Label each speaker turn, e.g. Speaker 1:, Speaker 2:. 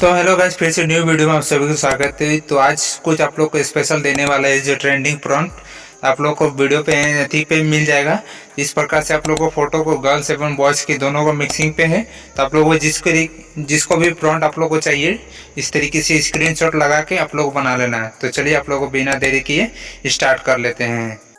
Speaker 1: तो hello guys, फिर से न्यू वीडियो में आप सभी को स्वागत है। तो आज कुछ आप लोग को स्पेशल देने वाला है। जो ट्रेंडिंग प्रॉम्प्ट आप लोग को वीडियो पे अथी पे मिल जाएगा। इस प्रकार से आप लोग को फोटो को गर्ल्स एवं बॉयज़ की दोनों को मिक्सिंग पे है। तो आप लोग को जिसको भी प्रॉम्प्ट आप लोग को चाहिए, इस तरीके से स्क्रीनशॉट लगा के आप लोग बना लेना है। तो चलिए आप लोग को बिना देरी किए स्टार्ट कर लेते हैं।